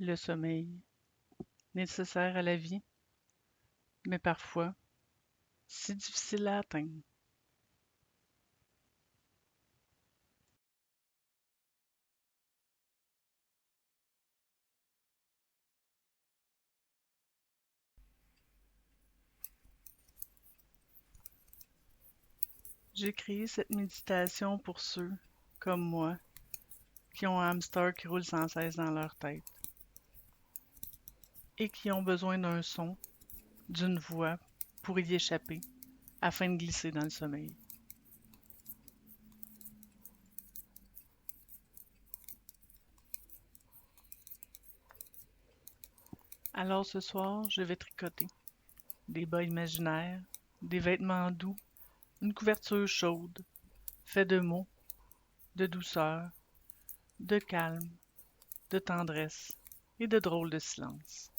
Le sommeil, nécessaire à la vie, mais parfois si difficile à atteindre. J'ai créé cette méditation pour ceux, comme moi, qui ont un hamster qui roule sans cesse dans leur tête et qui ont besoin d'un son, d'une voix pour y échapper afin de glisser dans le sommeil. Alors ce soir, je vais tricoter des bas imaginaires, des vêtements doux, une couverture chaude, faite de mots, de douceur, de calme, de tendresse et de drôles de silence.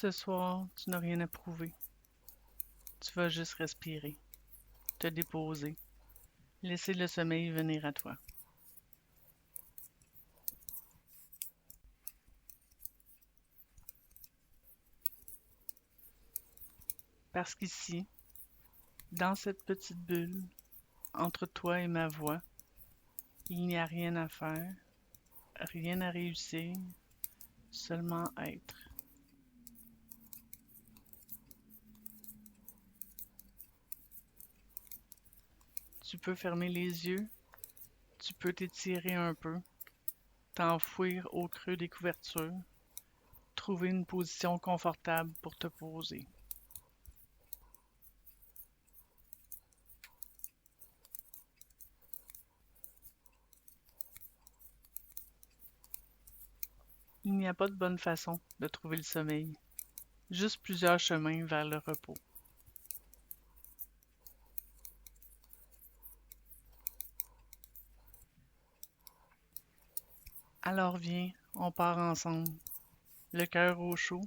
Ce soir, tu n'as rien à prouver. Tu vas juste respirer, te déposer, laisser le sommeil venir à toi. Parce qu'ici, dans cette petite bulle, entre toi et ma voix, il n'y a rien à faire, rien à réussir, seulement être. Tu peux fermer les yeux, tu peux t'étirer un peu, t'enfouir au creux des couvertures, trouver une position confortable pour te poser. Il n'y a pas de bonne façon de trouver le sommeil, juste plusieurs chemins vers le repos. Alors viens, on part ensemble, le cœur au chaud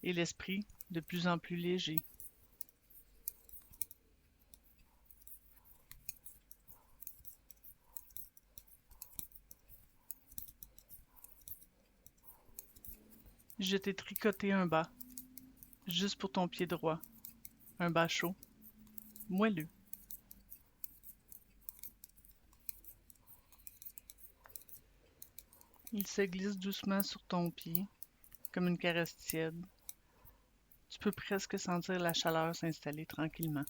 et l'esprit de plus en plus léger. Je t'ai tricoté un bas, juste pour ton pied droit, un bas chaud, moelleux. Il se glisse doucement sur ton pied, comme une caresse tiède. Tu peux presque sentir la chaleur s'installer tranquillement.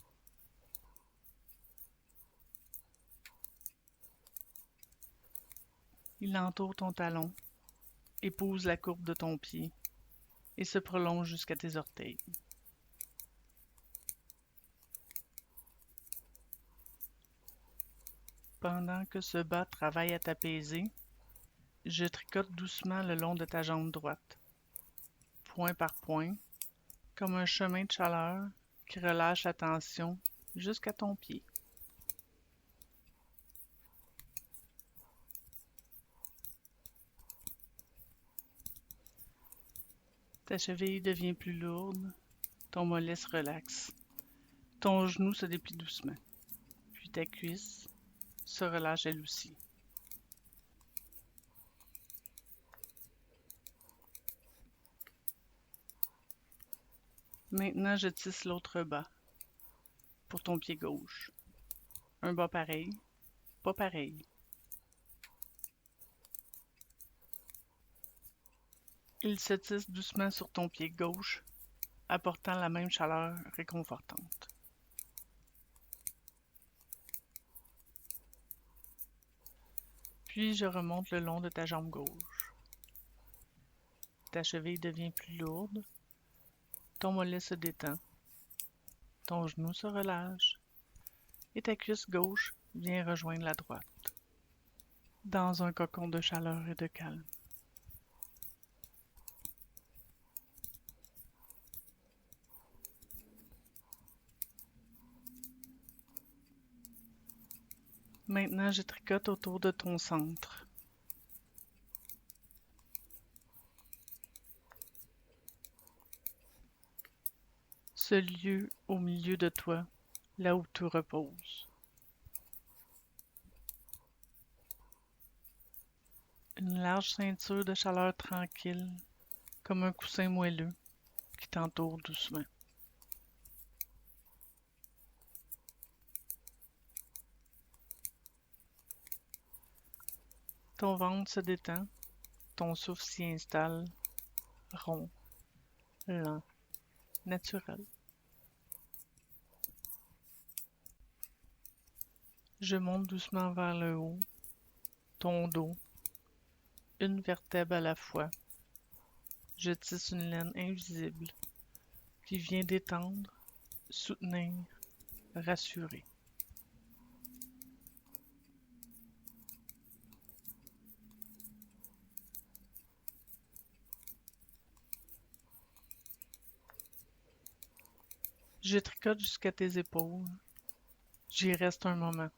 Il entoure ton talon, épouse la courbe de ton pied et se prolonge jusqu'à tes orteils. Pendant que ce bas travaille à t'apaiser, je tricote doucement le long de ta jambe droite, point par point, comme un chemin de chaleur qui relâche la tension jusqu'à ton pied. Ta cheville devient plus lourde, ton mollet se relaxe, ton genou se déplie doucement, puis ta cuisse se relâche elle aussi. Maintenant, je tisse l'autre bas, pour ton pied gauche. Un bas pareil, pas pareil. Il se tisse doucement sur ton pied gauche, apportant la même chaleur réconfortante. Puis je remonte le long de ta jambe gauche. Ta cheville devient plus lourde, ton mollet se détend, ton genou se relâche et ta cuisse gauche vient rejoindre la droite, dans un cocon de chaleur et de calme. Maintenant, je tricote autour de ton centre. Ce lieu au milieu de toi, là où tout repose. Une large ceinture de chaleur tranquille, comme un coussin moelleux qui t'entoure doucement. Ton ventre se détend, ton souffle s'y installe, rond, lent, naturel. Je monte doucement vers le haut, ton dos, une vertèbre à la fois. Je tisse une laine invisible qui vient détendre, soutenir, rassurer. Je tricote jusqu'à tes épaules. J'y reste un moment.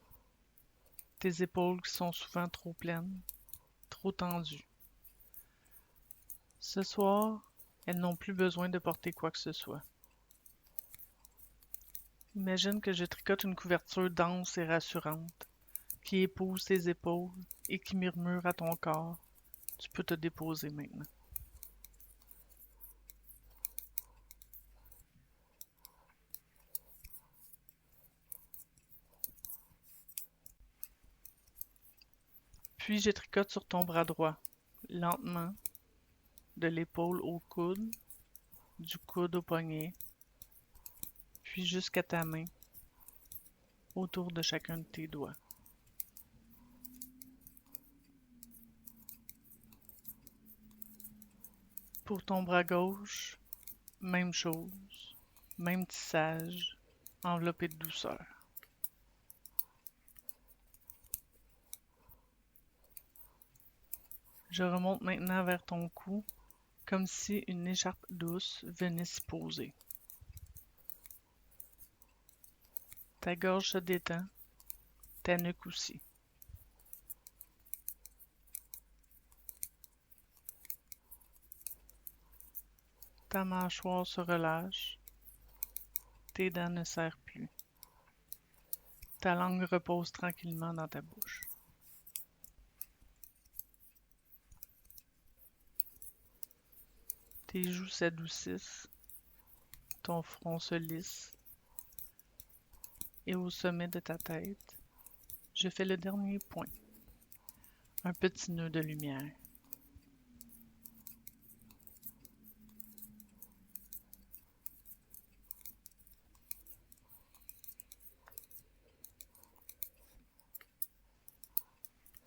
Tes épaules qui sont souvent trop pleines, trop tendues. Ce soir, elles n'ont plus besoin de porter quoi que ce soit. Imagine que je tricote une couverture dense et rassurante, qui épouse tes épaules et qui murmure à ton corps. Tu peux te déposer maintenant. Puis je tricote sur ton bras droit, lentement, de l'épaule au coude, du coude au poignet, puis jusqu'à ta main, autour de chacun de tes doigts. Pour ton bras gauche, même chose, même tissage, enveloppé de douceur. Je remonte maintenant vers ton cou, comme si une écharpe douce venait s'y poser. Ta gorge se détend, ta nuque aussi. Ta mâchoire se relâche, tes dents ne serrent plus. Ta langue repose tranquillement dans ta bouche. Tes joues s'adoucissent, ton front se lisse, et au sommet de ta tête, je fais le dernier point, un petit nœud de lumière.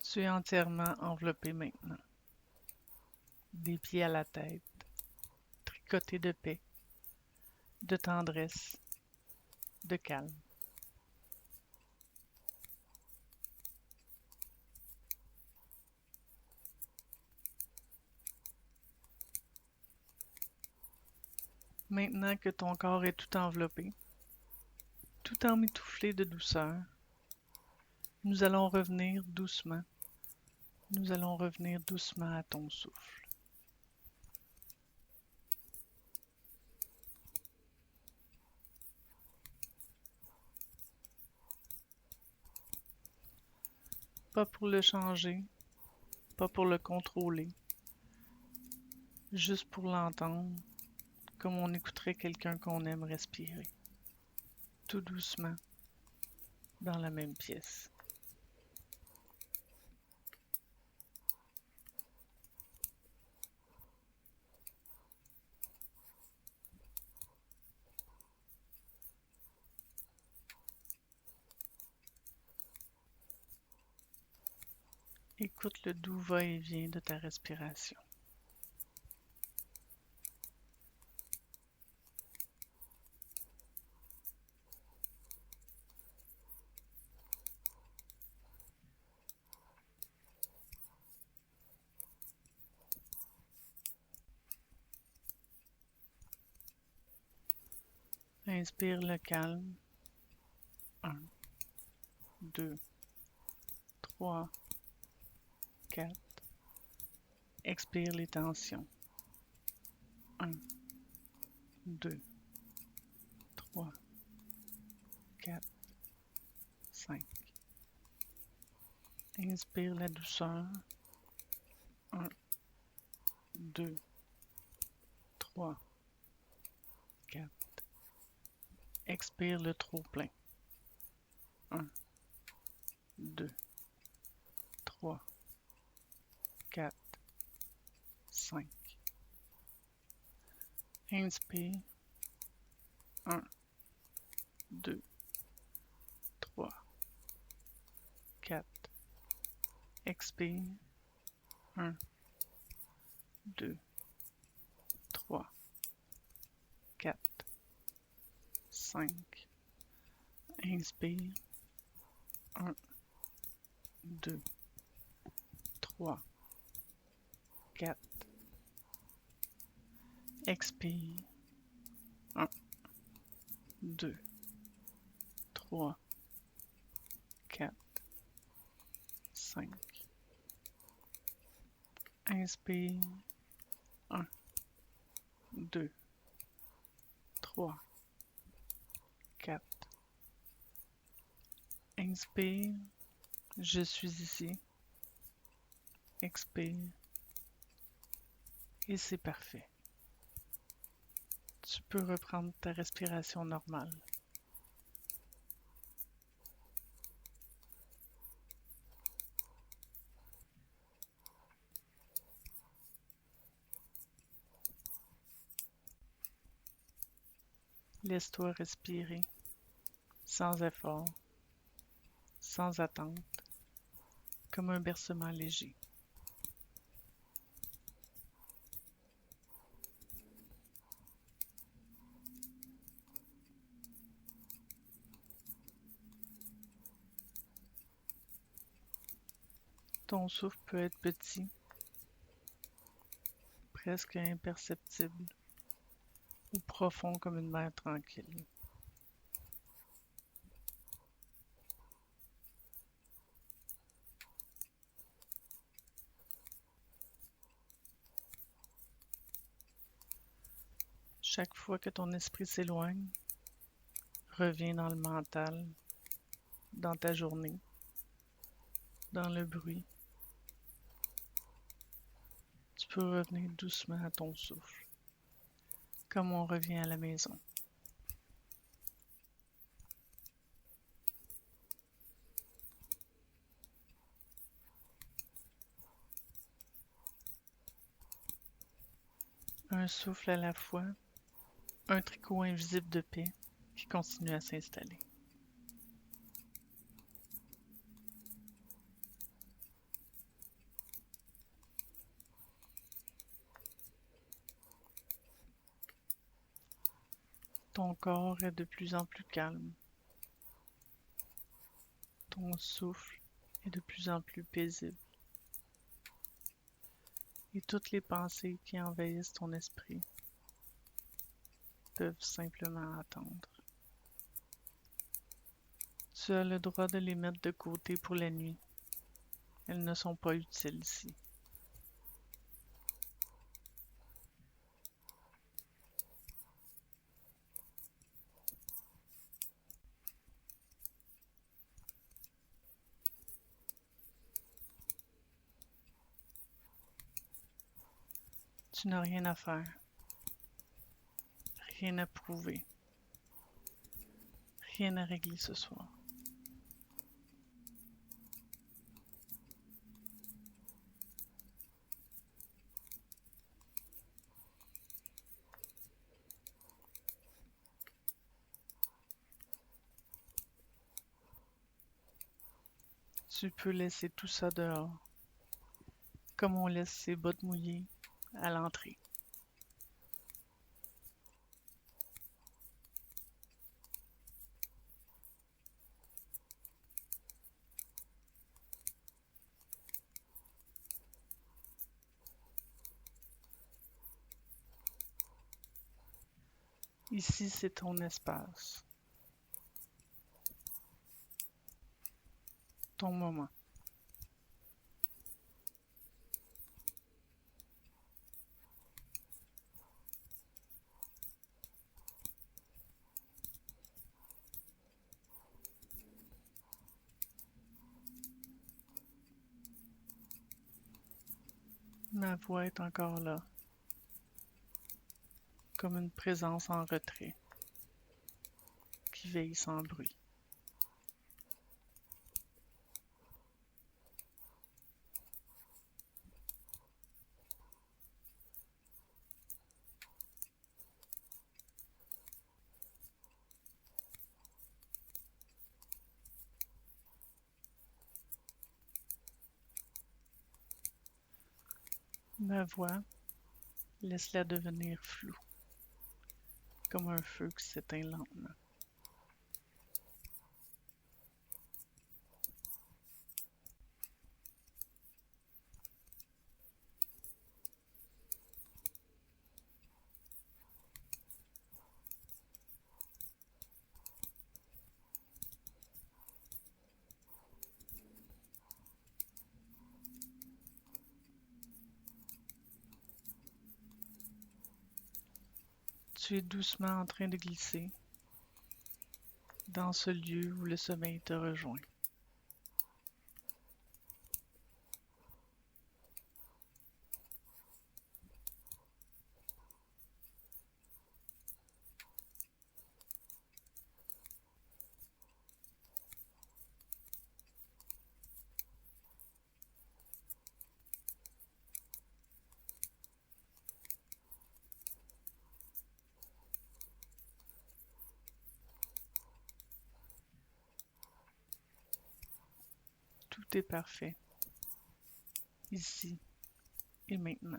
Tu es entièrement enveloppé maintenant, des pieds à la tête, tricoté de paix, de tendresse, de calme. Maintenant que ton corps est tout enveloppé, tout emmitouflé de douceur, nous allons revenir doucement. Nous allons revenir doucement à ton souffle. Pas pour le changer, pas pour le contrôler, juste pour l'entendre, comme on écouterait quelqu'un qu'on aime respirer, tout doucement, dans la même pièce. Écoute le doux va-et-vient de ta respiration. Inspire le calme. 1, 2, 3, 4. Expire les tensions. 1, 2, 3, 4, 5. Inspire la douceur. 1, 2, 3, 4. Expire le trop plein. 1, 2, 3, 4, 5. Inspire. 1, 2, 3, 4. Expire. 1, 2, 3, 4, 5. Inspire. 1, 2, 3, 4. Expire. 1, 2, 3, 4, 5. Inspire. 1, 2, 3, 4. Inspire. Je suis ici. Expire. Et c'est parfait. Tu peux reprendre ta respiration normale. Laisse-toi respirer, sans effort, sans attente, comme un bercement léger. Ton souffle peut être petit, presque imperceptible, ou profond comme une mer tranquille. Chaque fois que ton esprit s'éloigne, reviens dans le mental, dans ta journée, dans le bruit. Tu peux revenir doucement à ton souffle, comme on revient à la maison. Un souffle à la fois, un tricot invisible de paix qui continue à s'installer. Ton corps est de plus en plus calme. Ton souffle est de plus en plus paisible. Et toutes les pensées qui envahissent ton esprit peuvent simplement attendre. Tu as le droit de les mettre de côté pour la nuit. Elles ne sont pas utiles ici. Tu n'as rien à faire, rien à prouver, rien à régler ce soir. Tu peux laisser tout ça dehors, comme on laisse ses bottes mouillées à l'entrée. Ici, c'est ton espace, ton moment. Ma voix est encore là, comme une présence en retrait, qui veille sans bruit. Ma voix, laisse-la devenir floue, comme un feu qui s'éteint lentement. Tu es doucement en train de glisser dans ce lieu où le sommeil te rejoint. Tout est parfait, ici et maintenant.